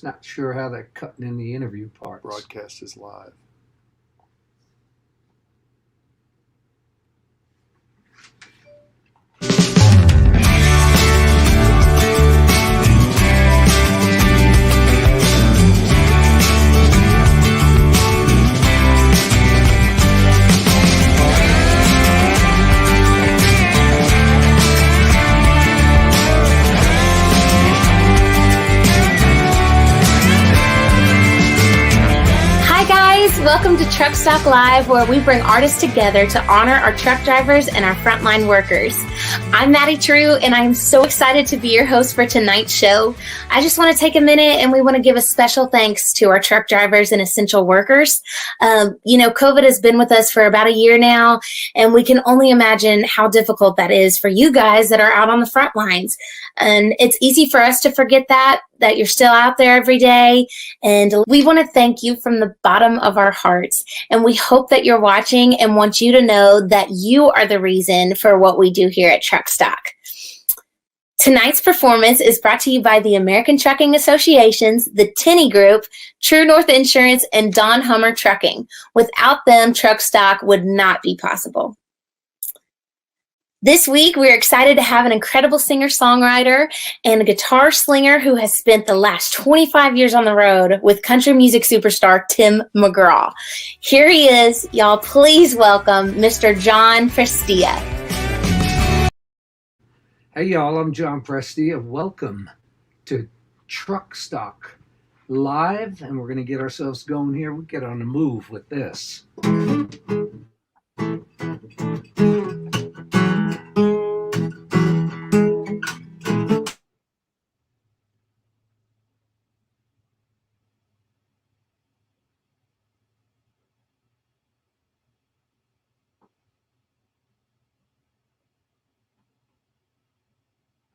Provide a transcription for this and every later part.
Not sure how they're cutting in the interview parts. Broadcast is live. Hi guys, welcome to Truckstock Live, where we bring artists together to honor our truck drivers and our frontline workers. I'm Maddie True, and I'm so excited to be your host for tonight's show. I just want to take a minute and we want to give a special thanks to our truck drivers and essential workers. COVID has been with us for about a year now, and we can only imagine how difficult that is for you guys that are out on the front lines. And it's easy for us to forget that you're still out there every day. And we want to thank you from the bottom of our hearts. And we hope that you're watching and want you to know that you are the reason for what we do here at Truckstock. Tonight's performance is brought to you by the American Trucking Associations, the Tenney Group, True North Insurance, and Don Hummer Trucking. Without them, Truckstock would not be possible. This week, we're excited to have an incredible singer-songwriter and a guitar slinger who has spent the last 25 years on the road with country music superstar Tim McGraw. Here he is. Y'all, please welcome Mr. John Prestia. Hey y'all, I'm John Prestia. Welcome to Truckstock Live, and we're going to get ourselves going here. We get on the move with this.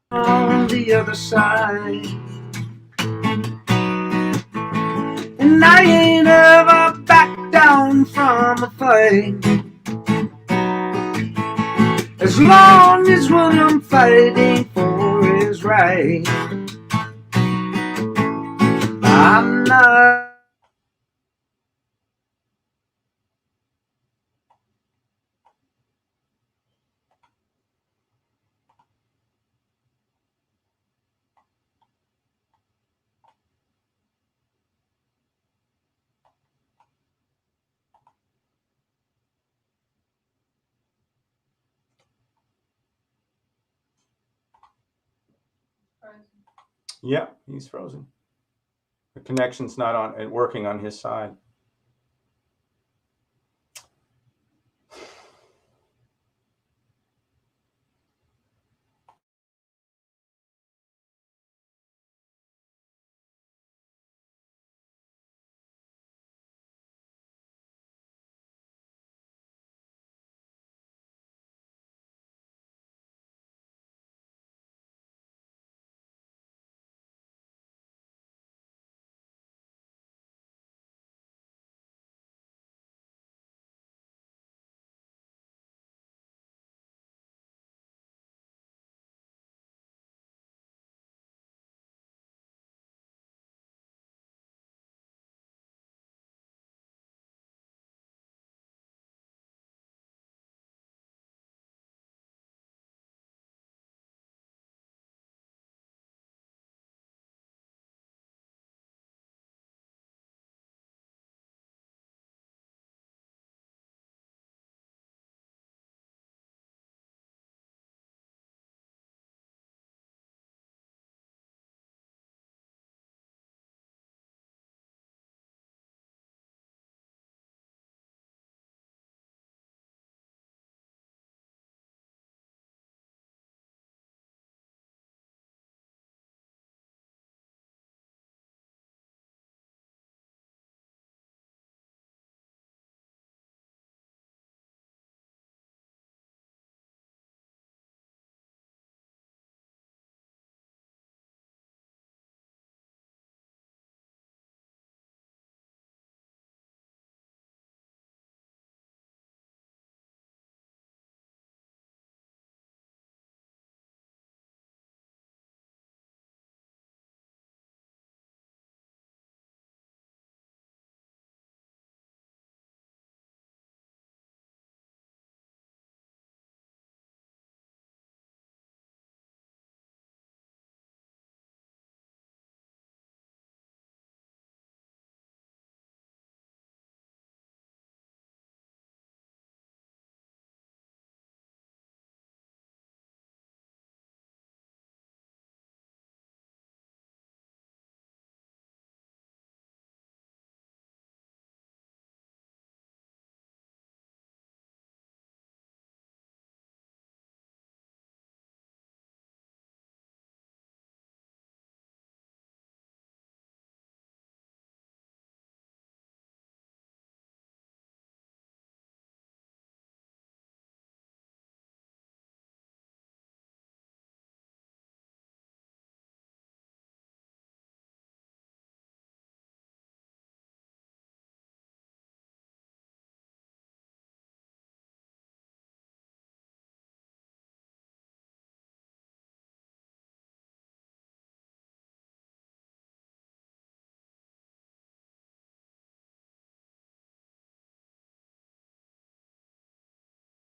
On the other side, and I ain't ever back down from a fight. As long as what I'm fighting for is right, I'm not. Yeah, he's frozen. The connection's not on and working on his side.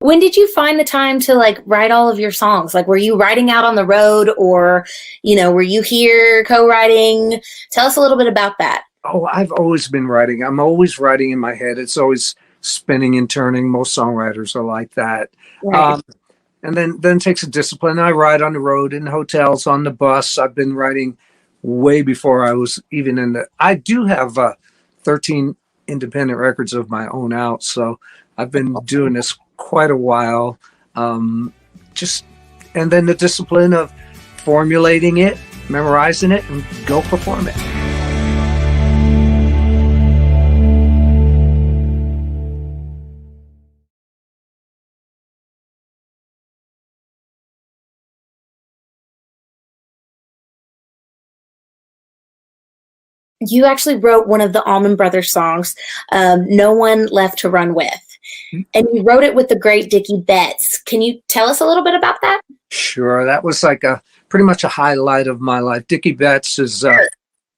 When did you find the time to like write all of your songs? Like, were you writing out on the road, or, were you here co-writing? Tell us a little bit about that. Oh, I've always been writing. I'm always writing in my head. It's always spinning and turning. Most songwriters are like that. Right. And then it takes a discipline. I write on the road, in hotels, on the bus. I've been writing way before I was even in the. I do have 13 independent records of my own out, so I've been doing this quite a while. And then the discipline of formulating it, memorizing it, and go perform it. You actually wrote one of the Allman Brothers songs, No One Left to Run With. And you wrote it with the great Dickie Betts. Can you tell us a little bit about that? Sure. That was like pretty much a highlight of my life. Dickie Betts is,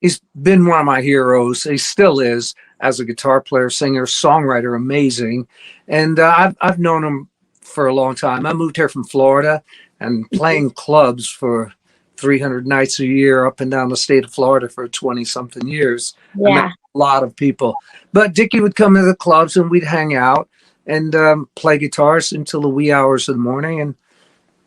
he's been one of my heroes. He still is, as a guitar player, singer, songwriter, amazing. And I've known him for a long time. I moved here from Florida and playing clubs for 300 nights a year up and down the state of Florida for 20 something years. Yeah. I met a lot of people, but Dickie would come to the clubs and we'd hang out and play guitars until the wee hours of the morning. And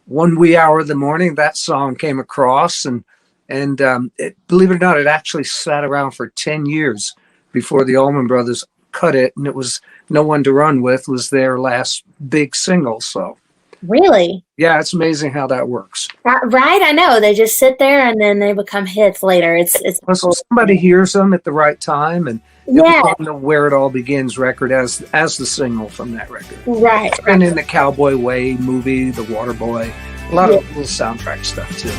one wee hour of the morning, that song came across, and believe it or not, it actually sat around for 10 years before the Allman Brothers cut it, and it was No One to Run With was their last big single. So really, yeah, it's amazing how that works. Right, I know. They just sit there and then they become hits later. It's So somebody hears them at the right time, and it was on the Where It All Begins record as the single from that record. Right. And in the Cowboy Way movie, The Water Boy, a lot of little soundtrack stuff too.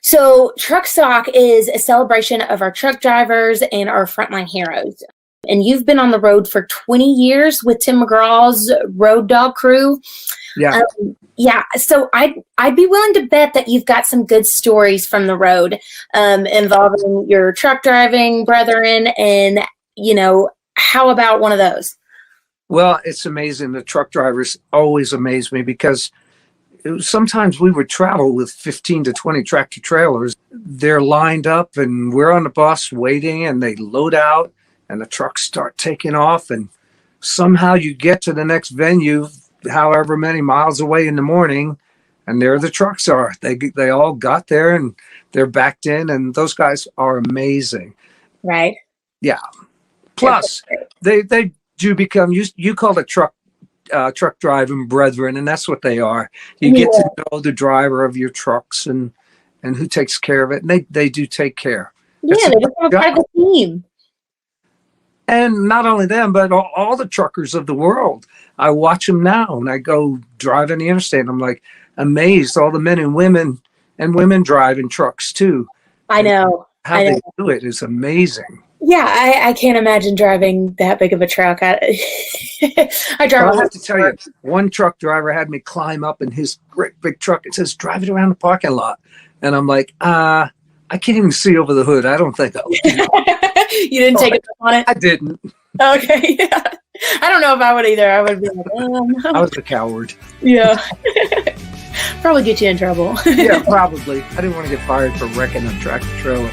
So Truckstock is a celebration of our truck drivers and our frontline heroes. And you've been on the road for 20 years with Tim McGraw's Road Dog crew. Yeah. So I'd be willing to bet that you've got some good stories from the road involving your truck driving brethren. And, how about one of those? Well, it's amazing. The truck drivers always amaze me because sometimes we would travel with 15 to 20 tractor trailers. They're lined up and we're on the bus waiting and they load out and the trucks start taking off and somehow you get to the next venue however many miles away in the morning and there the trucks are. They all got there and they're backed in and those guys are amazing. Right. Yeah. Yeah. Plus they do become you call it truck driving brethren, and that's what they are. You get to know the driver of your trucks and who takes care of it, and they do take care. Yeah, they become a part of the team. And not only them, but all the truckers of the world. I watch them now, and I go driving the interstate, and I'm like amazed. All the men and women driving trucks too. I know. How they do it is amazing. Yeah, I can't imagine driving that big of a truck. I drive. Well, I have to tell you, one truck driver had me climb up in his great big truck. It says, drive it around the parking lot. And I'm like, I can't even see over the hood. I don't think I would. You didn't take it on it? I didn't. Okay. Yeah. I don't know if I would either. I would be like, I was a coward. Yeah. Probably get you in trouble. Yeah, probably. I didn't want to get fired for wrecking a tractor trailer.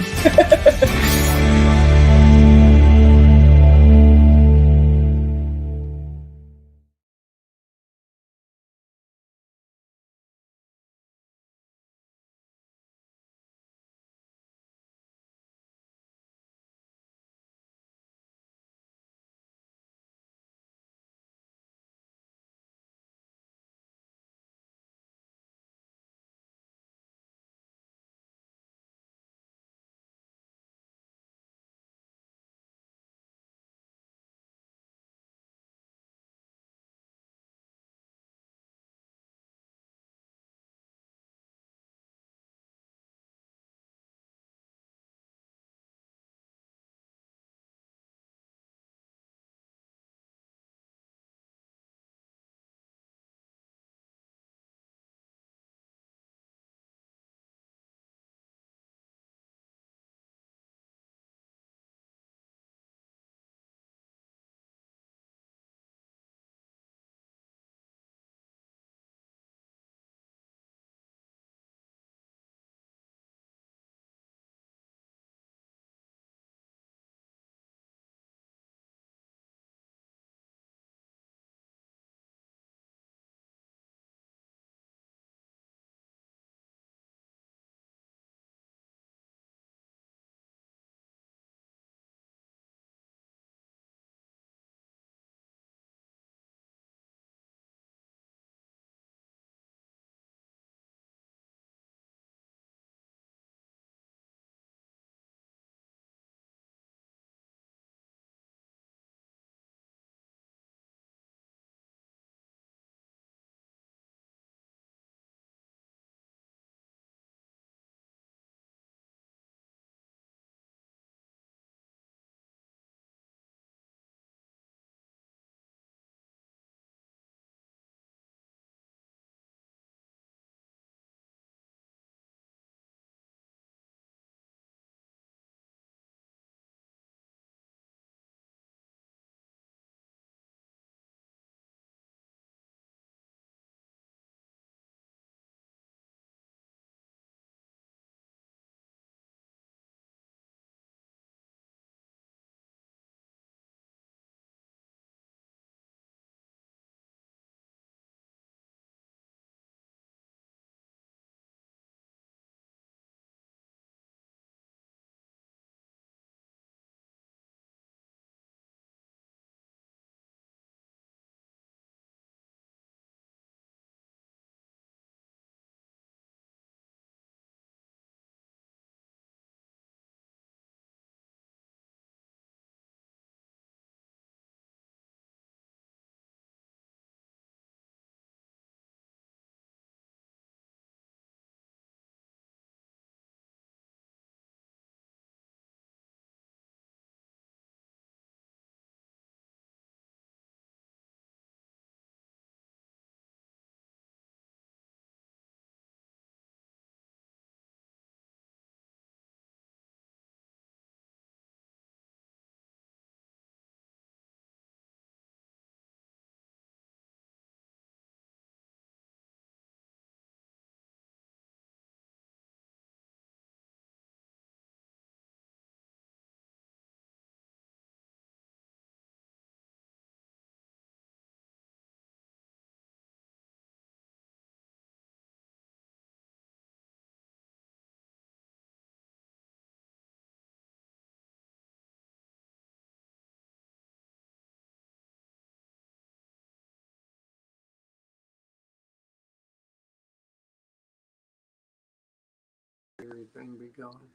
everything be going?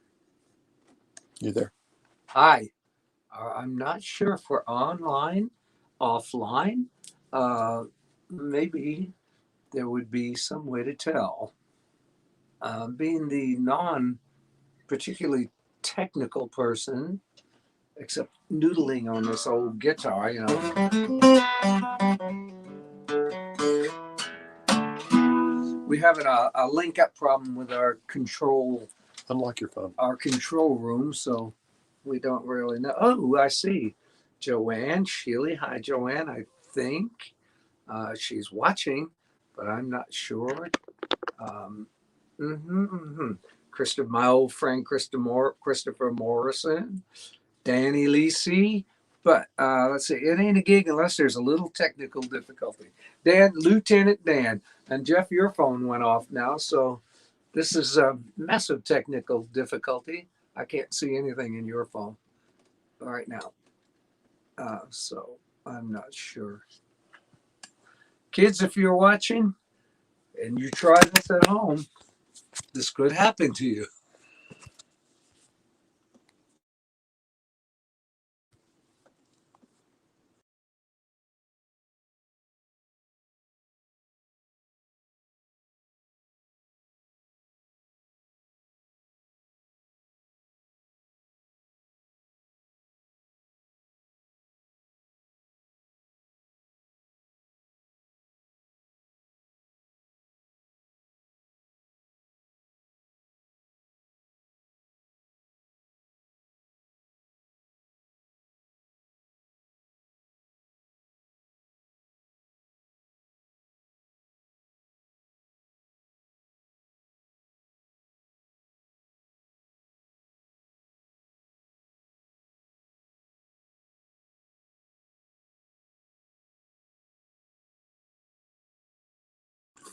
You there? Hi. I'm not sure if we're online, offline. Maybe there would be some way to tell. Being the non-particularly technical person, except noodling on this old guitar, you know. We have a link-up problem with our control. Unlock your phone. Our control room, so we don't really know. Oh, I see. Joanne Sheely. Hi, Joanne. I think she's watching, but I'm not sure. Christopher, my old friend Christopher Morrison, Danny Lisi. But let's see, it ain't a gig unless there's a little technical difficulty. Dan, Lieutenant Dan, and Jeff, your phone went off now, so this is a massive technical difficulty. I can't see anything in your phone right now, so I'm not sure. Kids, if you're watching and you try this at home, this could happen to you.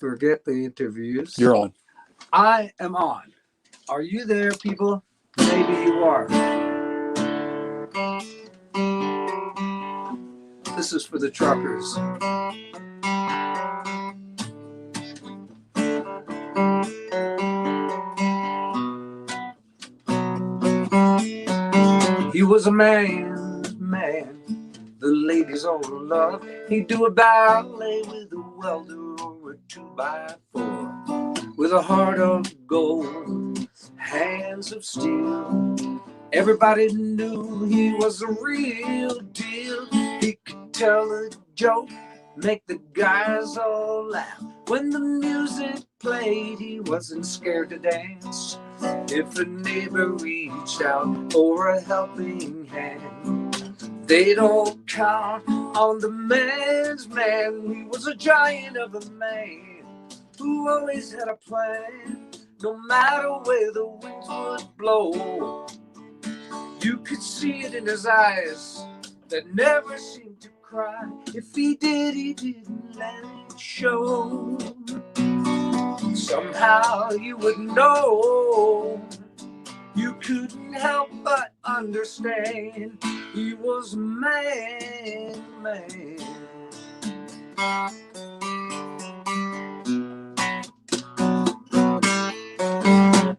Forget the interviews. You're on. I am on. Are you there, people? Maybe you are. This is for the truckers. He was a man, the ladies all love. He'd do a ballet with a welder or a 2x4. With a heart of gold, hands of steel. Everybody knew he was a real deal. He could tell a joke, make the guys all laugh. When the music played, he wasn't scared to dance. If a neighbor reached out for a helping hand, they'd all count on the man's man. He was a giant of a man who always had a plan, no matter where the winds would blow. You could see it in his eyes that never seemed to cry. If he did, he didn't let it show. Somehow you would know. You couldn't help but understand. He was a man.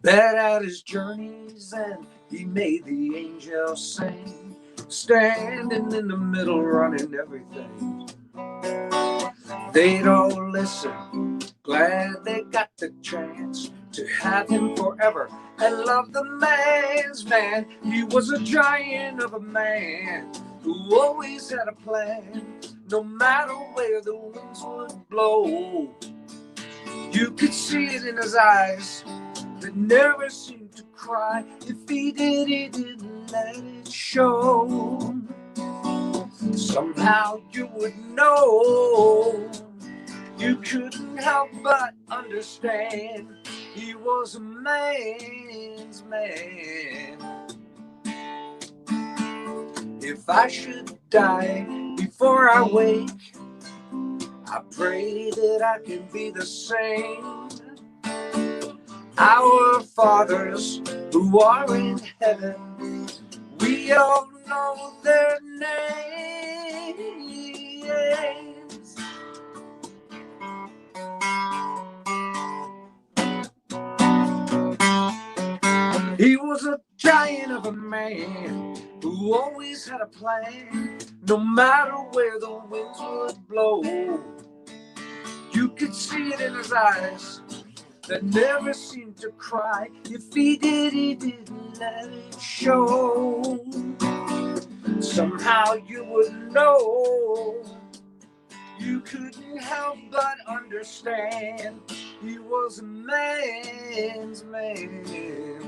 Bet out his journeys and he made the angels sing, standing in the middle running everything. They'd all listen, glad they got the chance to have him forever and love the man's man. He was a giant of a man who always had a plan, no matter where the winds would blow. You could see it in his eyes that never seemed to cry. If he did, he didn't let it show. Somehow you would know. You couldn't help but understand. He was a man's man. If I should die before I wake, I pray that I can be the same. Our fathers who are in heaven, we all know their names. who always had a plan, no matter where the winds would blow. You could see it in his eyes that never seemed to cry. If he did, he didn't let it show. Somehow you would know. You couldn't help but understand. He was a man's man.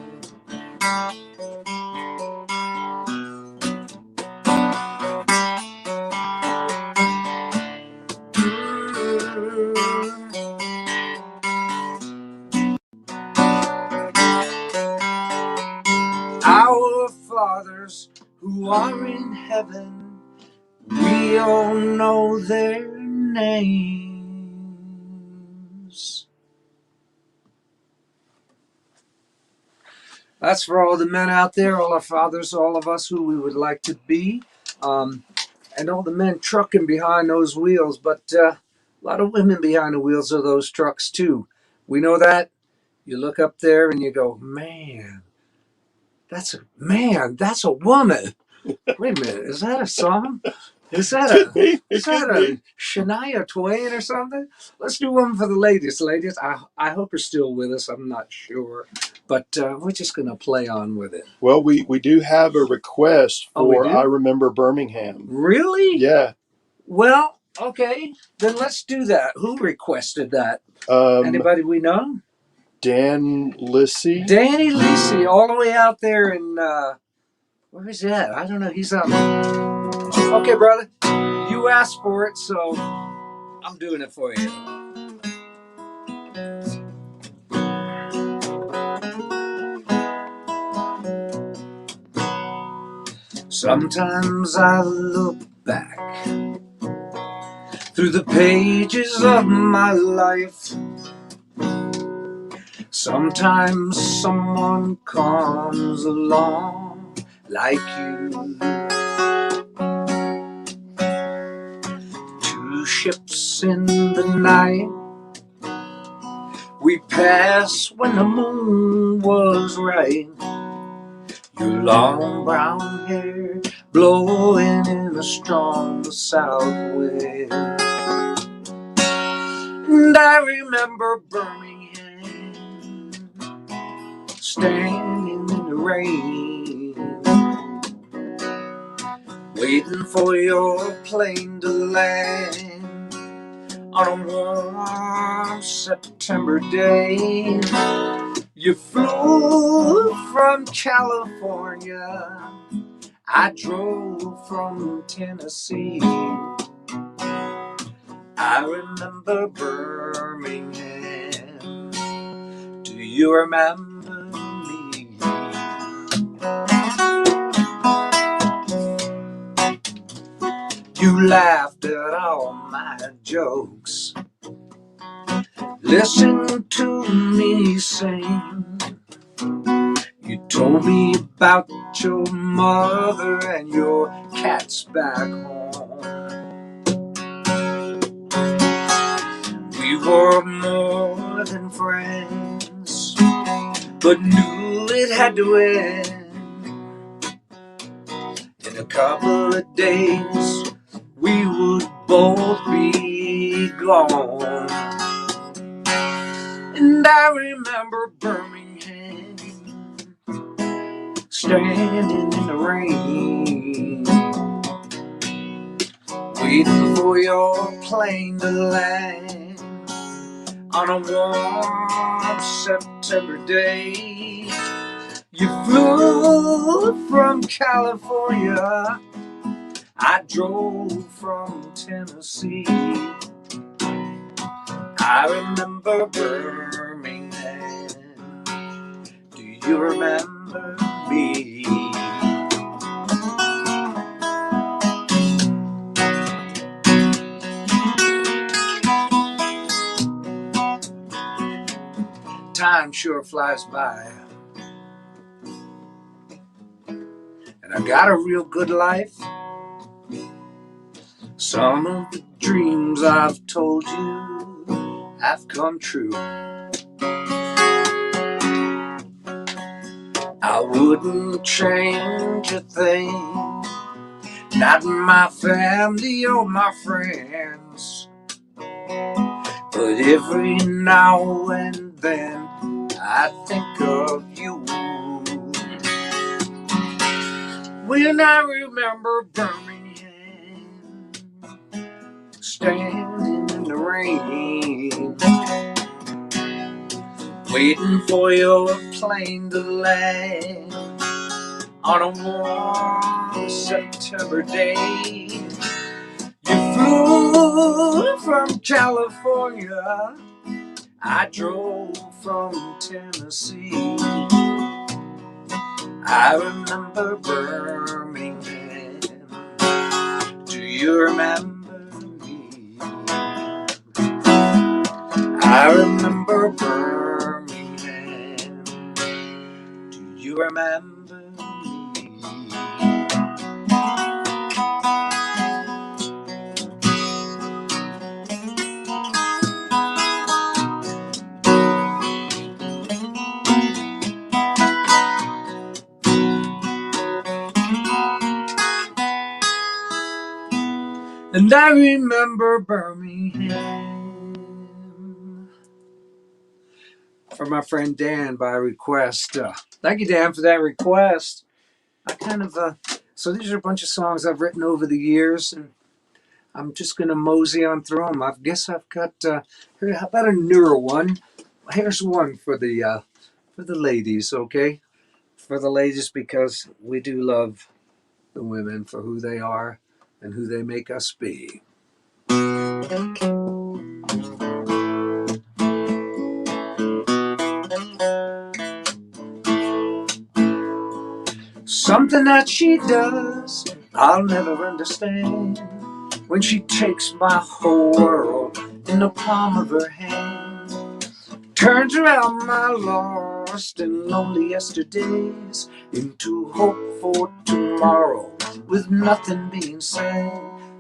Our fathers who are in heaven, we all know their names. That's for all the men out there, all our fathers, all of us who we would like to be, and all the men trucking behind those wheels. But a lot of women behind the wheels of those trucks too. We know that. You look up there and you go, man, that's a woman. Wait a minute, is that a song? Is that a Shania Twain or something? Let's do one for the ladies. Ladies, I hope you're still with us. I'm not sure, but we're just gonna play on with it. Well, we do have a request for I Remember Birmingham. Really? Yeah. Well, okay, then let's do that. Who requested that? Anybody we know? Dan Lissy. Danny Lissy, all the way out there in where is that? I don't know. He's up. Okay, brother. You asked for it, so I'm doing it for you. Sometimes I look back through the pages of my life. Sometimes someone comes along like you. Two ships in the night, we passed when the moon was right. Your long brown hair blowing in a strong south wind. And I remember Birmingham, standing in the rain, waiting for your plane to land on a warm September day. You flew from California, I drove from Tennessee. I remember Birmingham. Do you remember me? You laughed at all my jokes, listened to me sing. You told me about your mother and your cats back home. We were more than friends, but knew it had to end. In a couple of days, we would both be gone. And I remember Birmingham, standing in the rain, waiting for your plane to land on a warm September day. You flew from California, I drove from Tennessee. I remember Birmingham. Do you remember me? Time sure flies by, and I got a real good life. Some of the dreams I've told you have come true. I wouldn't change a thing, not my family or my friends. But every now and then I think of you. When I remember Birmingham, standing in the rain, waiting for your plane to land on a warm September day. You flew from California, I drove from Tennessee. I remember Birmingham. Do you remember me? I remember Birmingham. Do you remember me? And I remember Birmingham. For my friend Dan by request. Thank you, Dan, for that request. I kind of, so these are a bunch of songs I've written over the years, and I'm just going to mosey on through them. I guess I've got, here, how about a newer one? Here's one for the ladies, okay? For the ladies, because we do love the women for who they are and who they make us be. Something that she does, I'll never understand. When she takes my whole world in the palm of her hand, turns around my lost and lonely yesterdays into hope for tomorrow with nothing being said.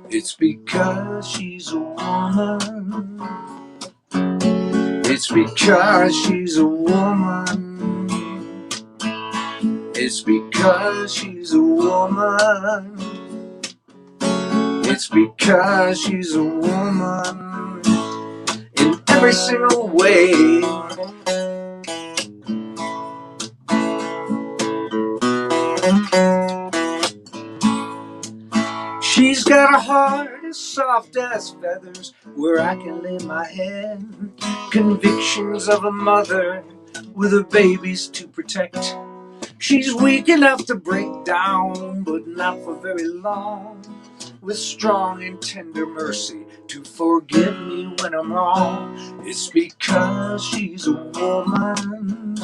It's because she's a woman. It's because she's a woman. It's because she's a woman. It's because she's a woman in every single way. She's got a heart as soft as feathers where I can lay my head. Convictions of a mother with her babies to protect. She's weak enough to break down, but not for very long. With strong and tender mercy to forgive me when I'm wrong. It's because she's a woman.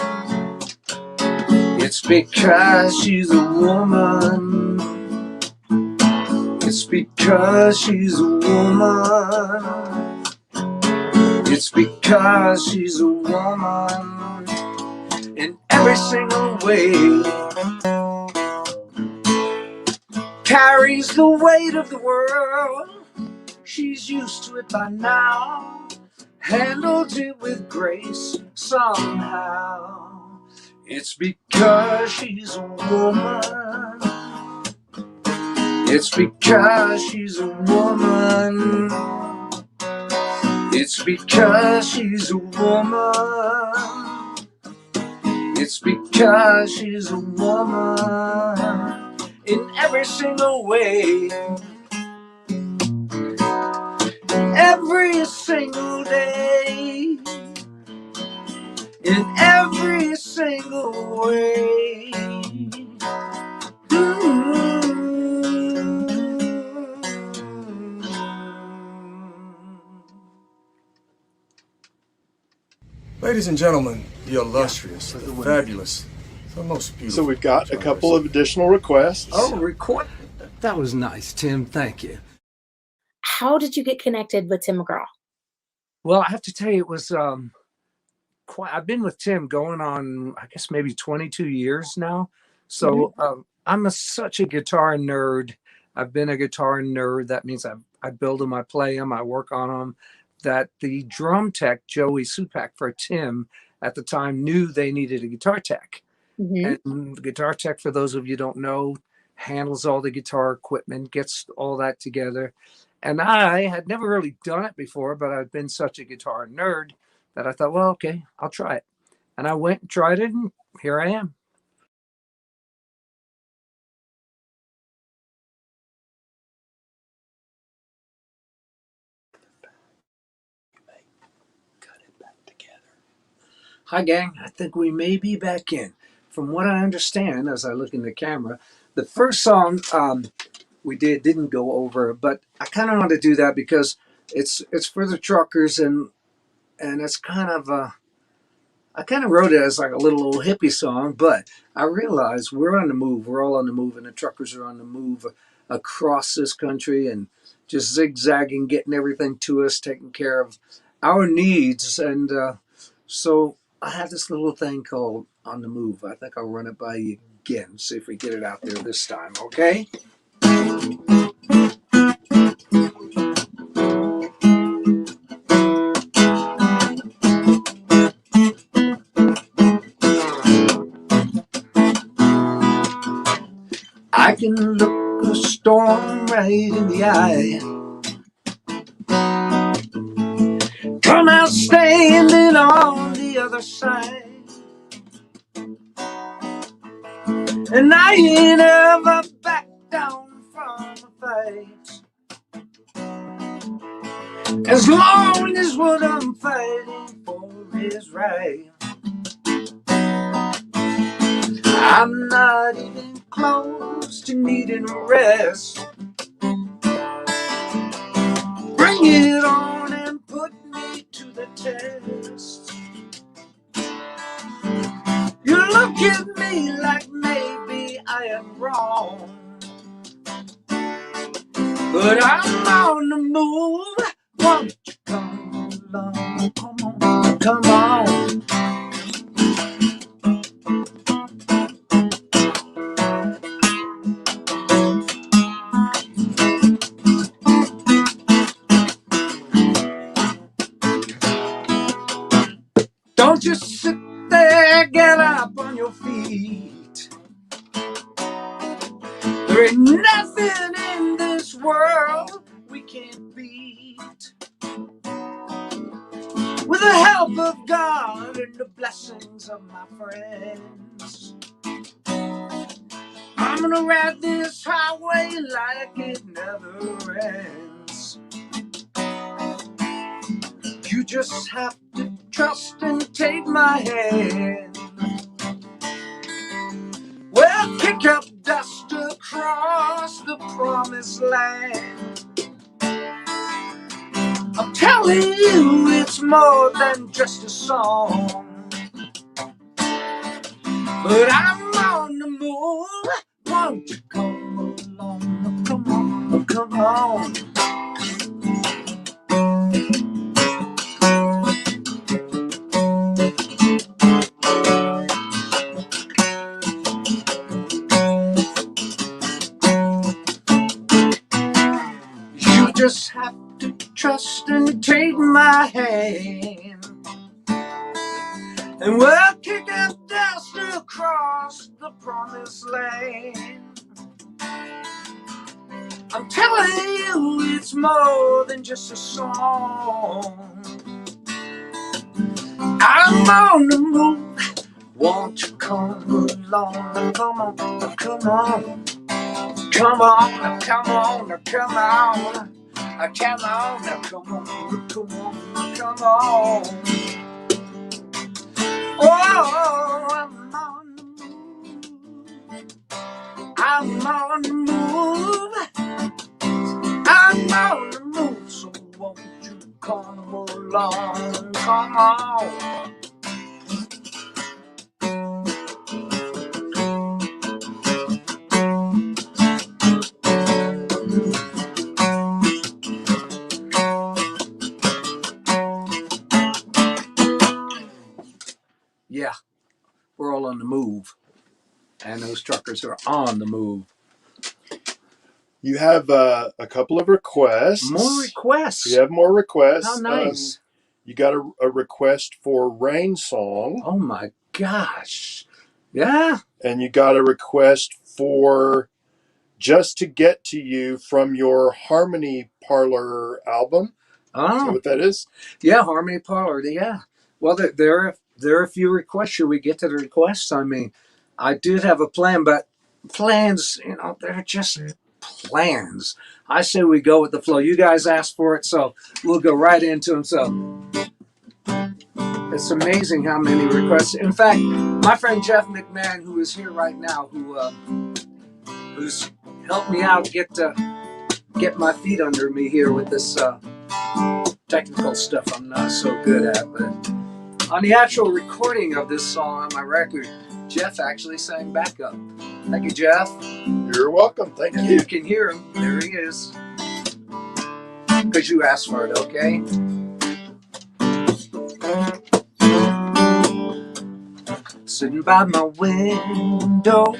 It's because she's a woman. It's because she's a woman. It's because she's a woman in every single way. Carries the weight of the world. She's used to it by now. Handles it with grace somehow. It's because she's a woman. It's because she's a woman. It's because she's a woman. It's because she's a woman in every single way. Every single day. In every single way. Ladies and gentlemen, the illustrious, the fabulous, the most beautiful. So we've got a couple of additional requests. Oh, record. That was nice, Tim. Thank you. How did you get connected with Tim McGraw? Well, I have to tell you, it was quite. I've been with Tim going on, I guess, maybe 22 years now. So I'm such a guitar nerd. I've been a guitar nerd. That means I build them, I play them, I work on them. That the drum tech, Joey Supak, for Tim at the time knew they needed a guitar tech. And the guitar tech, for those of you who don't know, handles all the guitar equipment, gets all that together. And I had never really done it before, but I've been such a guitar nerd that I thought, well, okay, I'll try it. And I went and tried it, and here I am. Hi, gang. I think we may be back in. From what I understand, as I look in the camera, the first song we didn't go over, but I kind of want to do that because it's for the truckers, and it's kind of I kind of wrote it as like a little old hippie song, but I realized we're on the move. We're all on the move, and the truckers are on the move across this country and just zigzagging, getting everything to us, taking care of our needs. And so I have this little thing called On the Move. I think I'll run it by you again, see if we get it out there this time, okay? I can look a storm right in the eye, come out standing on the other side, and I ain't ever back down from a fight, as long as what I'm fighting for is right. I'm not even close to needing rest. Bring it on and put me to the test. You look at me like maybe I am wrong, but I'm on the move. Won't you come along? Come on, come on. Don't just sit there, get up on your feet. There ain't nothing in this world we can't beat. With the help of God and the blessings of my friends, I'm gonna ride this highway like it never ends. You just have to trust and take my hand. We'll pick up dust across the promised land. I'm telling you, it's more than just a song, but I'm on the move. Won't you come along? Come on, come on. You just have to trust and take my hand, and we'll kick up dust across the promised land. I'm telling you, it's more than just a song. I'm on the move. Won't you come along? Come on, come on. Come on, come on, come on. Come on, come on, come on, come on. Oh, I'm on the move. I'm on the move. I'm on the move. So won't you come along? Come on. Yeah, we're all on the move, and those truckers are on the move. You have a couple of requests. More requests. You have more requests. How nice. You got a request for Rain Song. Oh my gosh. Yeah. And you got a request for Just to Get to You from your Harmony Parlor album. Is that Oh, what that is? yeah. Harmony Parlor. Yeah. Well, there are a few requests. Should we get to the requests? I mean, I did have a plan, but plans, they're just plans. I say we go with the flow. You guys asked for it, so we'll go right into them. So it's amazing how many requests. In fact, my friend Jeff McMahon, who is here right now, who's helped me out get my feet under me here with this technical stuff I'm not so good at. But on the actual recording of this song on my record, Jeff actually sang backup. Thank you, Jeff. You're welcome. Thank And you. you can hear him. There he is. Because you asked for it, okay? Sitting by my window,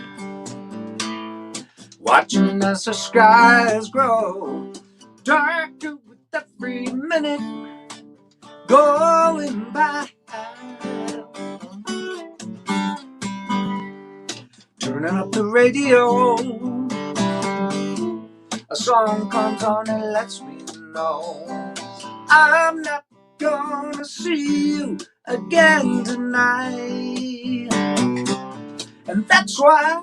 watching as the skies grow darker with every minute going by. Turning up the radio, a song comes on and lets me know I'm not gonna see you again tonight. And that's why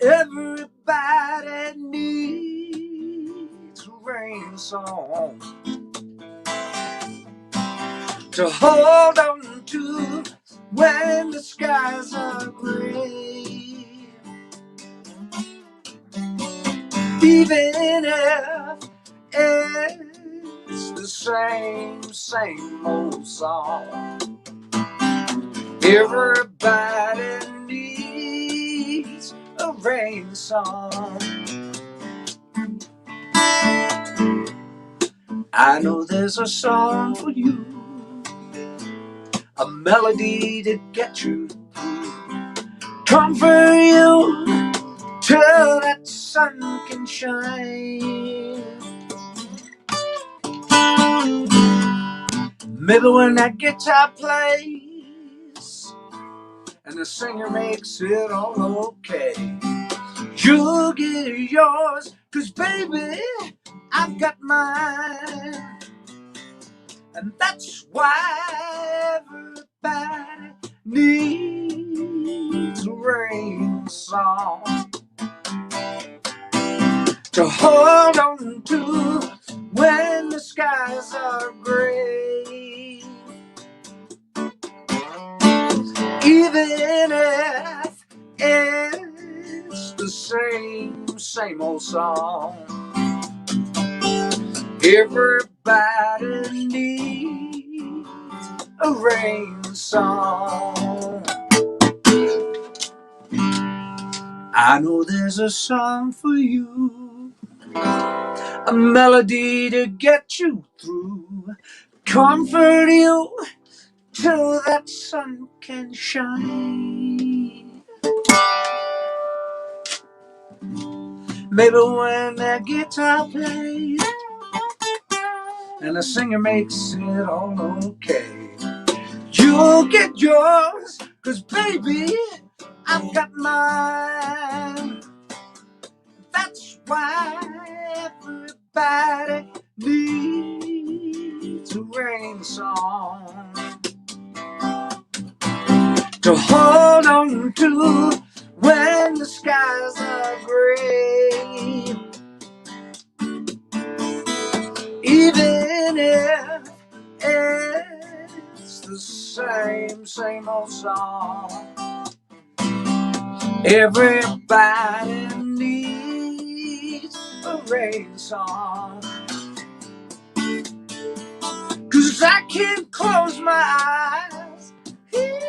everybody needs a rain song to hold on to when the skies are gray. Even if it's the same old song, everybody needs a rain song. I know there's a song for you, a melody to get you through, comfort you till that sun can shine. Maybe when that guitar plays and the singer makes it all okay, you'll get yours, 'cause baby, I've got mine. And that's why everybody needs a rain song to hold on to when the skies are gray. Even if it's the same old song, everybody needs a rain song. I know there's a song for you, a melody to get you through, comfort you till that sun can shine. Maybe when that guitar plays and the singer makes it all okay, you'll get yours, 'cause baby, I've got mine. That's why everybody needs a rain song to hold on to when the skies are gray. Even if it's the same old song, everybody needs a rain song. 'Cause I can't close my eyes, hear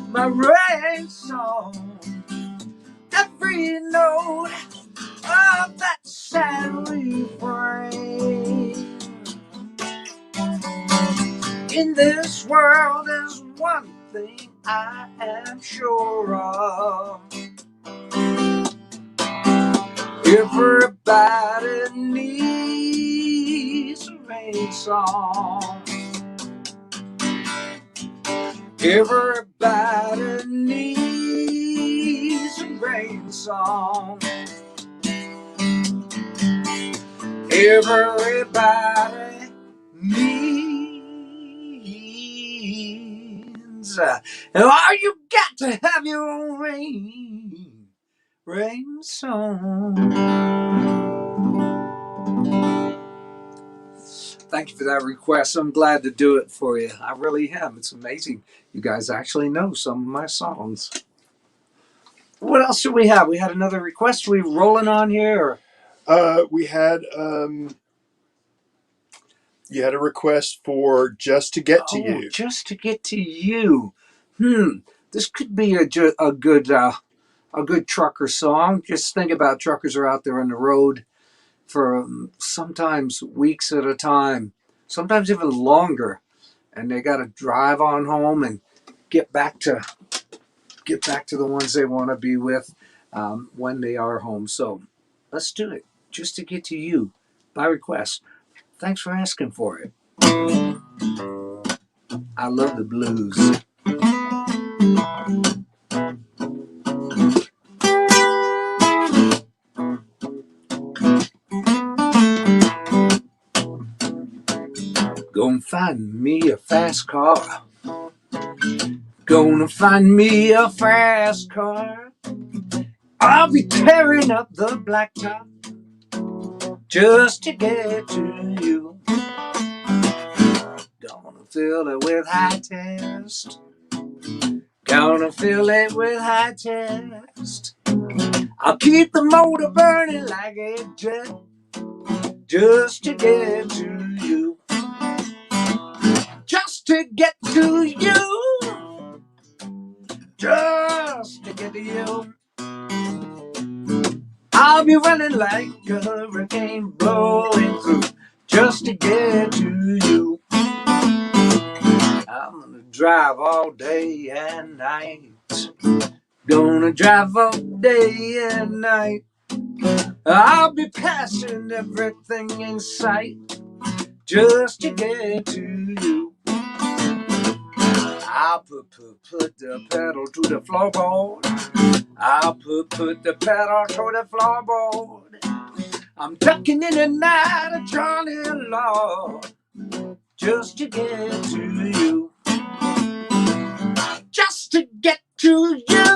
my rain song, every note of that sad refrain. In this world, there's one thing I am sure of: everybody needs a rain song. Everybody Everybody needs a rain song. Everybody needs. Oh, you got to have your own rain song. Thank you for that request. I'm glad to do it for you. I really am. It's amazing. You guys actually know some of my songs. What else do we have? We had another request. Are we rolling on here? We had you had a request for Just to Get to You. Just to Get to You. This could be a good trucker song. Just think about truckers are out there on the road for sometimes weeks at a time, sometimes even longer, and they got to drive on home and get back to the ones they want to be with when they are home. So let's do it. Just to Get to You, by request. Thanks for asking for it. I love the blues. Gonna find me a fast car. Gonna find me a fast car. I'll be tearing up the blacktop just to get to you. Gonna fill it with high test. Gonna fill it with high test. I'll keep the motor burning like a jet just to get to you. Just to get to you. Just to get to you. I'll be running like a hurricane blowing through just to get to you. I'm gonna drive all day and night. Gonna drive all day and night. I'll be passing everything in sight just to get to you. I'll put the pedal to the floorboard. I'll put the pedal to the floorboard. I'm tucking in and out of Johnny Law just to get to you. Just to get to you.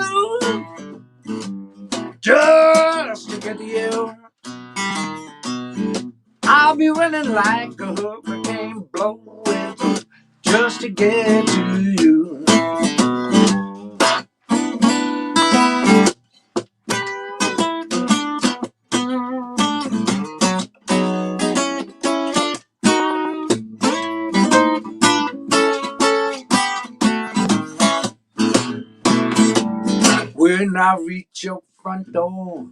Just to get to you. I'll be running like a hurricane blowing through just to get to you. When I reach your front door,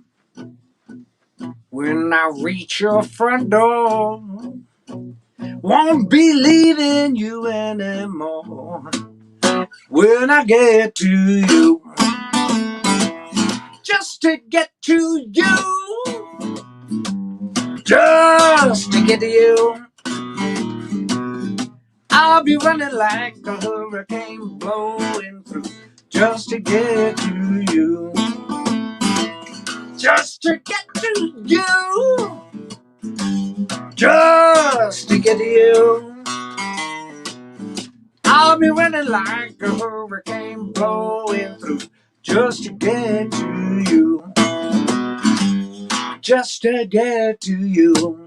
when I reach your front door, won't be leaving you anymore. When I get to you, just to get to you, just to get to you, I'll be running like a hurricane blowing through just to get to you. Just to get to you. Just to get to you. I'll be running like a hurricane blowing through just to get to you. Just to get to you.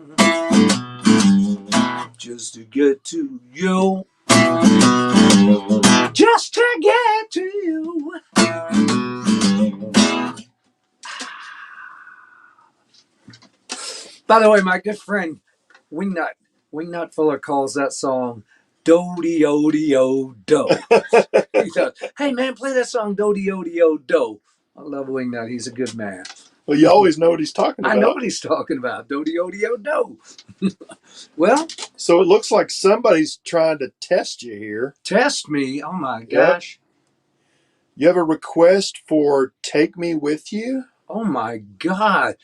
Just to get to you. Just to get to you. By the way, my good friend Wingnut Fuller calls that song Do-de-o-de-o-do. He does. Hey man, play that song Do-de-o-de-o-do. I love Wingnut. He's a good man. Well, you always know what he's talking about. I know what he's talking about. Do-de-o-de-o-do. Well, so it looks like somebody's trying to test you here. Test me? Oh my gosh. You have a request for Take Me With You? Oh my God.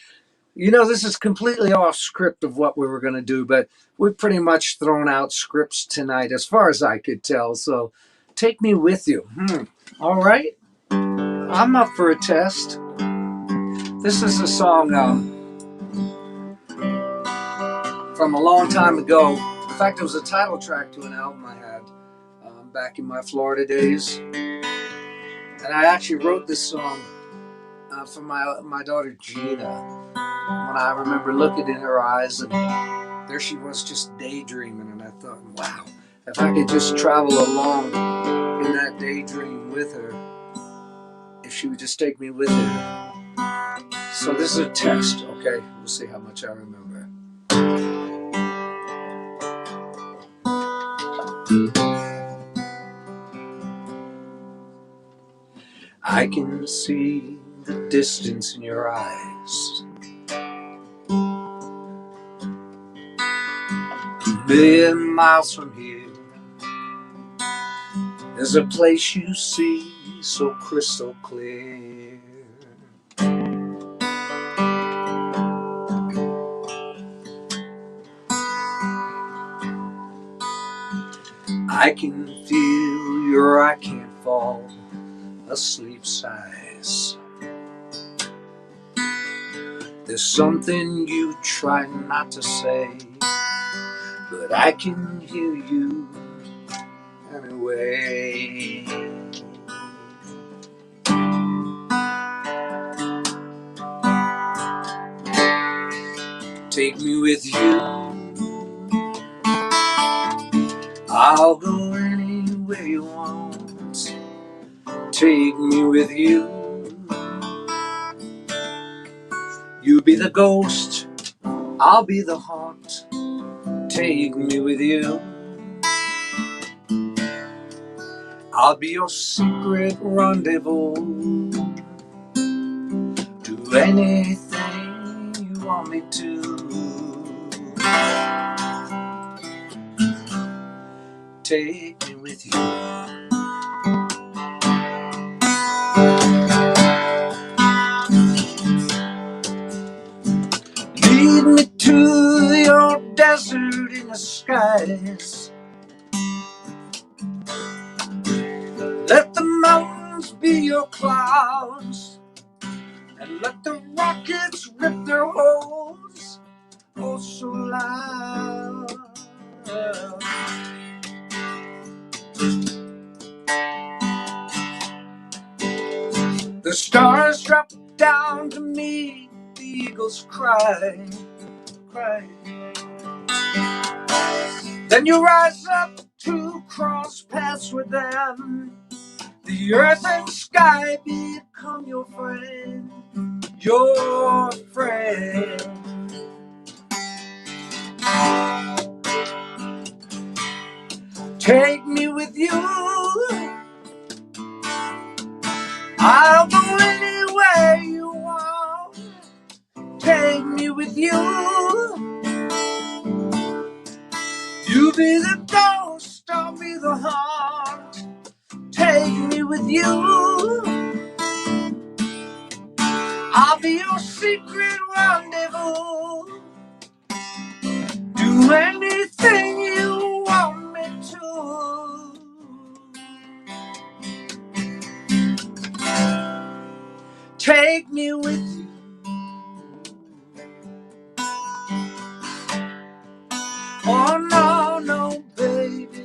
You know, this is completely off script of what we were going to do, but we've pretty much thrown out scripts tonight as far as I could tell. So Take Me With You. All right. I'm up for a test. This is a song from a long time ago. In fact, it was a title track to an album I had back in my Florida days. And I actually wrote this song for my daughter Gina. When I remember looking in her eyes, and there she was just daydreaming. And I thought, wow, if I could just travel along in that daydream with her, if she would just take me with her. So this is a test, okay? We'll see how much I remember. I can see the distance in your eyes. A million miles from here, there's a place you see so crystal clear. I can feel your I can't fall asleep sighs. There's something you try not to say, but I can hear you anyway. Take me with you. I'll go anywhere you want. Take me with you. You be the ghost, I'll be the haunt. Take me with you. I'll be your secret rendezvous. Do anything you want me to. Take me with you. Lead me to your desert in the skies. Let the mountains be your clouds, and let the rockets rip their holes, oh so loud. The stars drop down to me, the eagles cry, cry. Then you rise up to cross paths with them. The earth and sky become your friend, your friend. Take me with you. I'll go anywhere you want. Take me with you. You be the ghost, I'll be the haunt. Take me with you. I'll be your secret rendezvous. Do anything you want me to. Take me with you. Oh no, no, baby.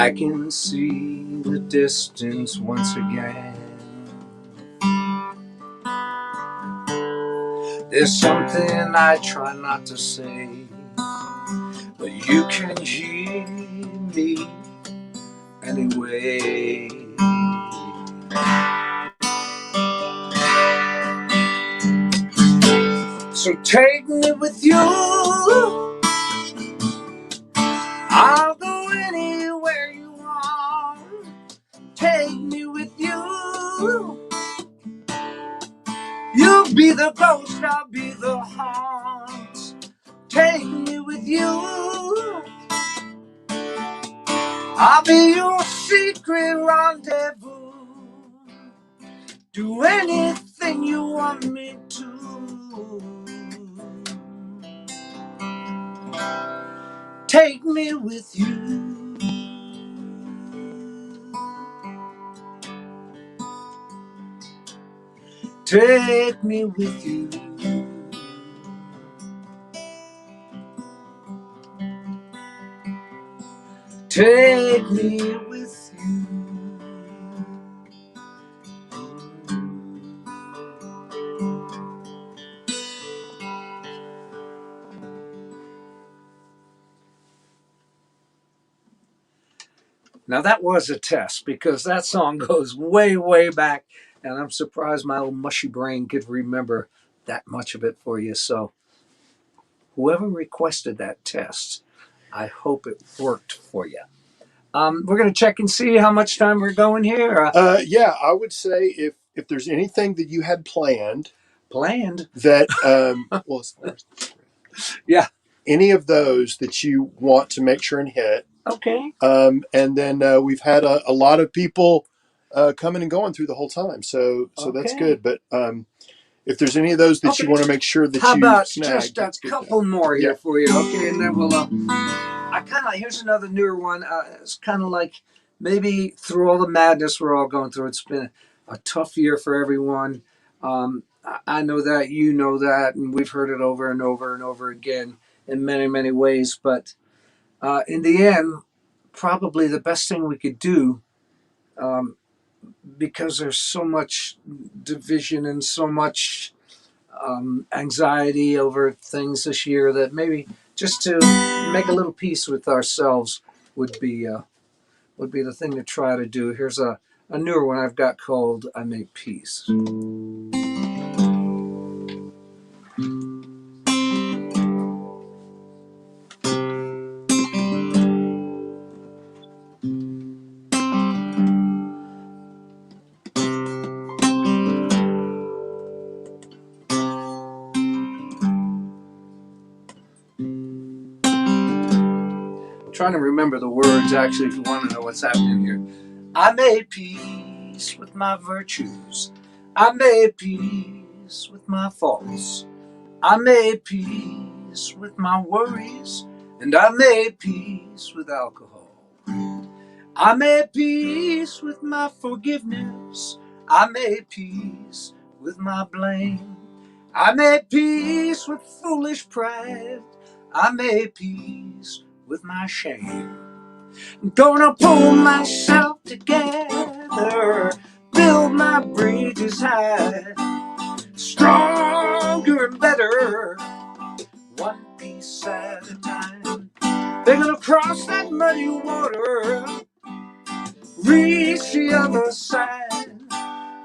I can see the distance once again. There's something I try not to say, but you can hear me anyway. So take me with you, I'll go anywhere you want. Take me with you, you'll be the ghost, I'll be the haunt. Take me with you, I'll be your secret rendezvous. Do anything you want me to. Take me with you. Take me with you. Take me with you. Now that was a test because that song goes way, way back, and I'm surprised my old mushy brain could remember that much of it for you. So whoever requested that test, I hope it worked for you. We're going to check and see how much time we're going here. Yeah, I would say if there's anything that you had planned that well, as far as Yeah. any of those that you want to make sure and hit. Okay. And then we've had a lot of people coming and going through the whole time, so that's Okay. good. But if there's any of those that you want to make sure that How you about snag, just a couple more here for you? Okay, and then we'll. Here's another newer one. It's kind of like maybe through all the madness we're all going through, it's been a tough year for everyone. I know that, you know that, and we've heard it over and over and over again in many, many ways. But in the end, probably the best thing we could do, because there's so much division and so much anxiety over things this year, that maybe just to make a little peace with ourselves would be the thing to try to do. Here's a newer one I've got called "I Make Peace." I'm trying to remember the words, actually, if you want to know what's happening here. I made peace with my virtues. I made peace with my faults. I made peace with my worries. And I made peace with alcohol. I made peace with my forgiveness. I made peace with my blame. I made peace with foolish pride. I made peace with my shame. I'm gonna pull myself together, build my bridges high, stronger and better, one piece at a time. They're gonna cross that muddy water, reach the other side,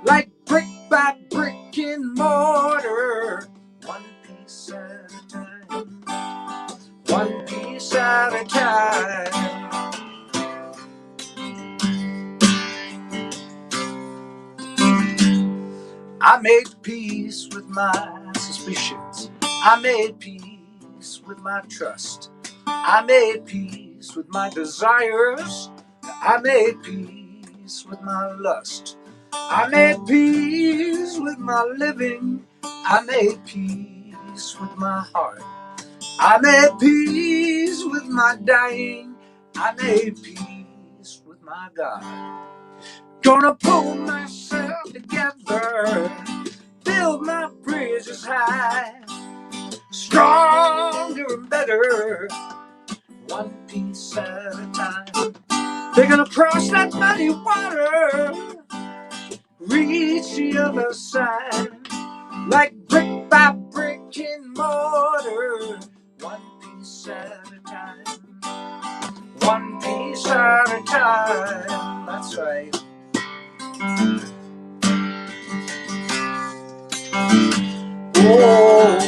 like brick by brick in mortar, one piece at a time, one piece at a time. I made peace with my suspicions. I made peace with my trust. I made peace with my desires. I made peace with my lust. I made peace with my living. I made peace with my heart. I made peace with my dying. I made peace with my God. Gonna pull myself together, build my bridges high, stronger and better, one piece at a time. They're gonna Gonna cross that muddy water, reach the other side, like brick by brick in mortar, one piece at a time, one piece at a time. That's right. Oh,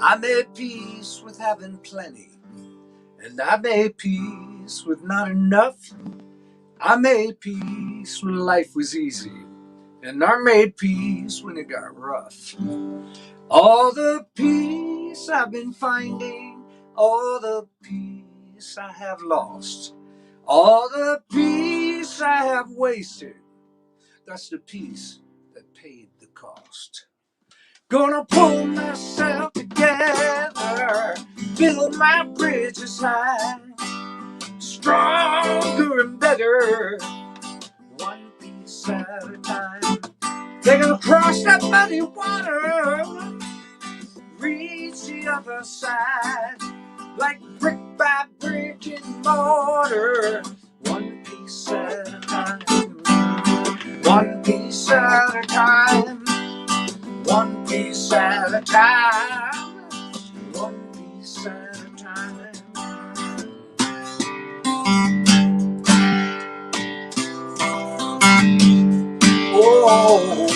I made peace with having plenty, and I made peace with not enough. I made peace when life was easy, and I made peace when it got rough. All the peace I've been finding, all the peace I have lost, all the peace I have wasted, that's the peace that paid the cost. Gonna pull myself together, build my bridges high, stronger and better, one piece at a time. They're gonna cross that muddy water, reach the other side, like brick by brick in mortar, one piece at a time, one piece at a time, one piece at a time, one piece at a time. Oh,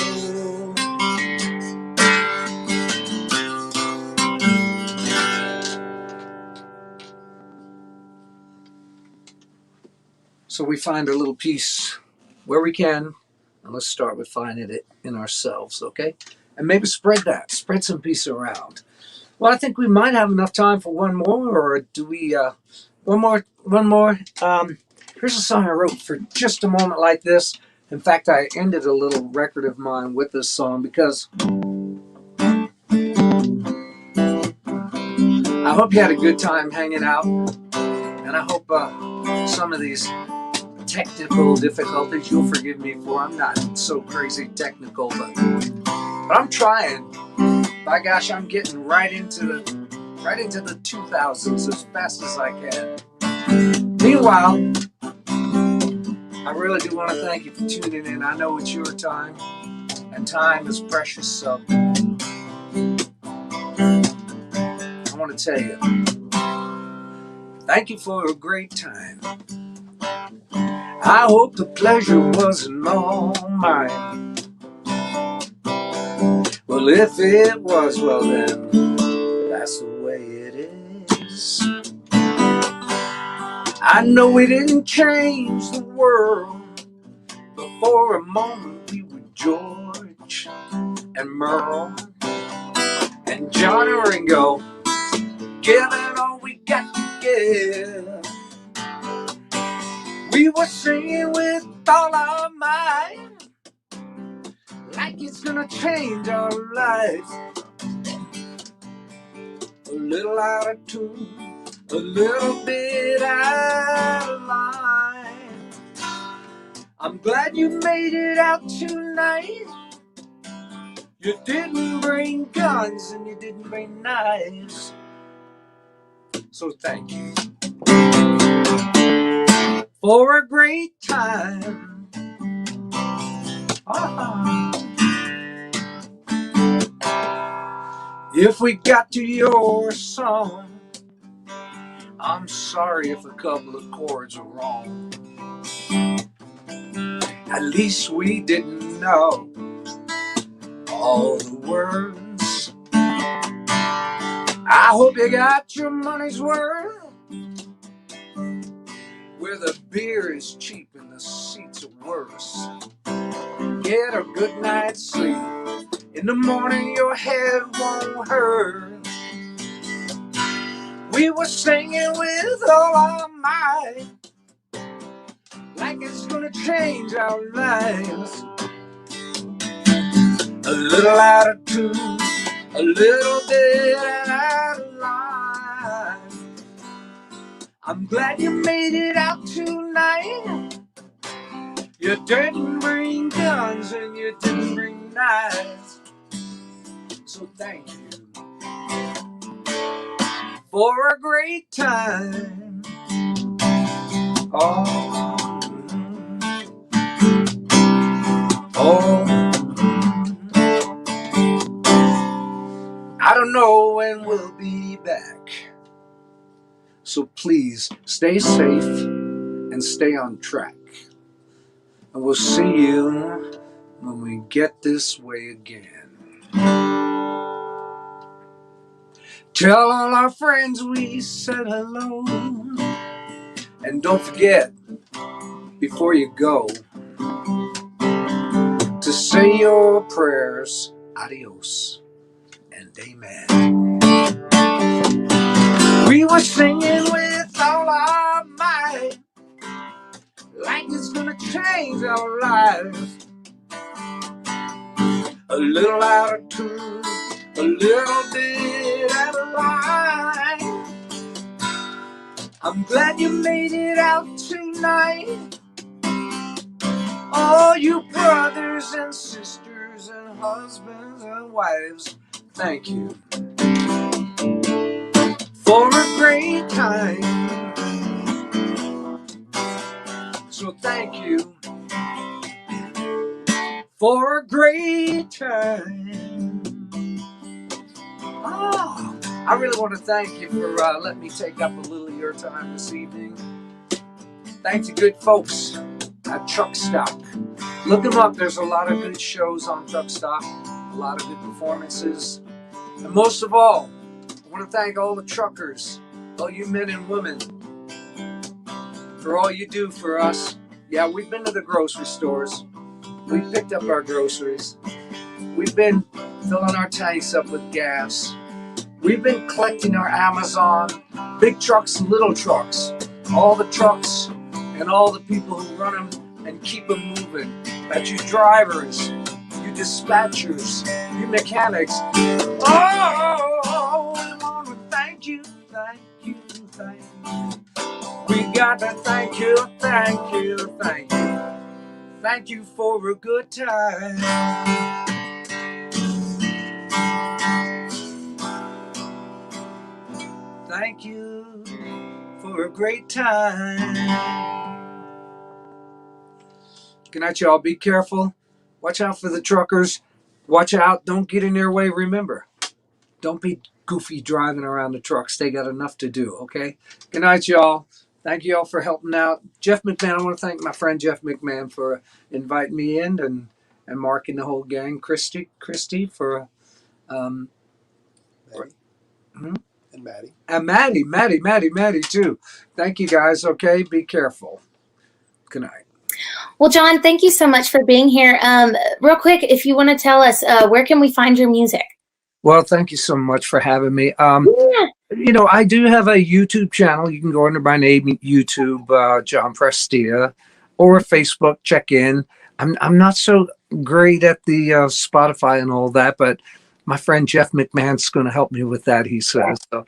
so we find a little piece where we can, and let's start with finding it in ourselves, okay? And maybe spread some peace around. Well, I think we might have enough time for one more, or do we, one more. Here's a song I wrote for just a moment like this. In fact, I ended a little record of mine with this song because I hope you had a good time hanging out, and I hope some of these technical difficulties you'll forgive me for. I'm not so crazy technical, but I'm trying. By gosh, I'm getting right into the 2000s as fast as I can. Meanwhile, I really do want to thank you for tuning in. I know it's your time, and time is precious, so I want to tell you, thank you for a great time. I hope the pleasure wasn't all mine. Well, if it was, well then, that's the way it is. I know we didn't change the world, but for a moment we were George and Merle and John and Ringo, giving all we got to give. We were singing with all our might, like it's gonna change our lives. A little out of tune, a little bit out of line. I'm glad you made it out tonight. You didn't bring guns and you didn't bring knives. So thank you for a great time. If we got to your song, I'm sorry if a couple of chords were wrong. At least we didn't know all the words. I hope you got your money's worth, where the beer is cheap and the seats are worse. Get a good night's sleep. In the morning your head won't hurt. We were singing with all our might, like it's gonna change our lives. A little out of tune, a little bit out of line. I'm glad you made it out tonight. You didn't bring guns and you didn't bring knives. So thank you for a great time. Oh, oh, I don't know when we'll be back, so please stay safe and stay on track, and we'll see you when we get this way again. Tell all our friends we said hello, and don't forget, before you go, to say your prayers. Adios and amen. We were singing with all our might, like it's gonna change our lives. A little out of tune, a little bit out of line. I'm glad you made it out tonight. All you brothers and sisters and husbands and wives, thank you for a great time. So thank you for a great time. Oh, I really want to thank you for letting me take up a little of your time this evening. Thanks to good folks at Truckstock. Look them up. There's a lot of good shows on Truckstock, a lot of good performances. And most of all, I want to thank all the truckers, all you men and women, for all you do for us. Yeah, we've been to the grocery stores. We've picked up our groceries. We've been filling our tanks up with gas. We've been collecting our Amazon, big trucks and little trucks, all the trucks and all the people who run them and keep them moving. That's you drivers, you dispatchers, you mechanics. Oh, we want to thank you, thank you, thank you. We got to thank you, thank you, thank you. Thank you for a good time. Thank you for a great time. Good night, y'all. Be careful. Watch out for the truckers. Watch out. Don't get in their way. Remember, don't be goofy driving around the trucks. They got enough to do, okay? Good night, y'all. Thank you all for helping out. Jeff McMahon, I want to thank my friend Jeff McMahon for inviting me in and Mark and the whole gang. Christy for Maddie. Hmm? And Maddie. And Maddie too. Thank you guys, okay? Be careful. Good night. Well, John, thank you so much for being here. Real quick, if you want to tell us, where can we find your music? Well, thank you so much for having me. Yeah. You know, I do have a YouTube channel. You can go under my name, YouTube, John Prestia, or Facebook. Check in. I'm not so great at the Spotify and all that, but my friend Jeff McMahon's going to help me with that, he says. So,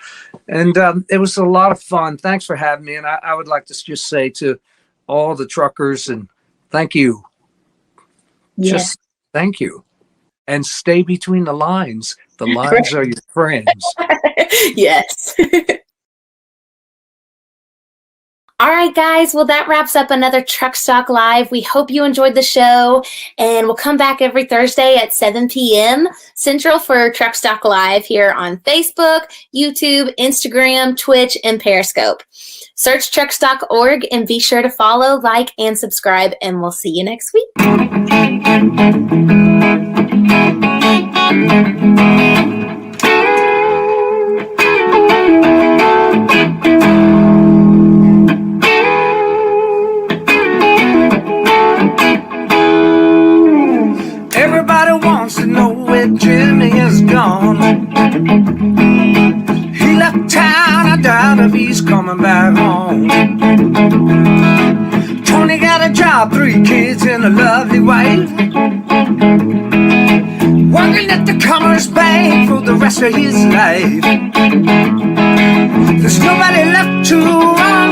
and it was a lot of fun. Thanks for having me. And I would like to just say to all the truckers, and thank you. Yeah. Just thank you. And stay between the lines. The lines are your friends. Yes. All right, guys. Well, that wraps up another Truckstock Live. We hope you enjoyed the show, and we'll come back every Thursday at 7 p.m. Central for Truckstock Live here on Facebook, YouTube, Instagram, Twitch, and Periscope. Search truckstock.org and be sure to follow, like, and subscribe, and we'll see you next week. Everybody wants to know where Jimmy has gone. He left town, I doubt if he's coming back home. Tony got a job, 3 kids and a lovely wife, working at the Commerce Bank for the rest of his life. There's nobody left to run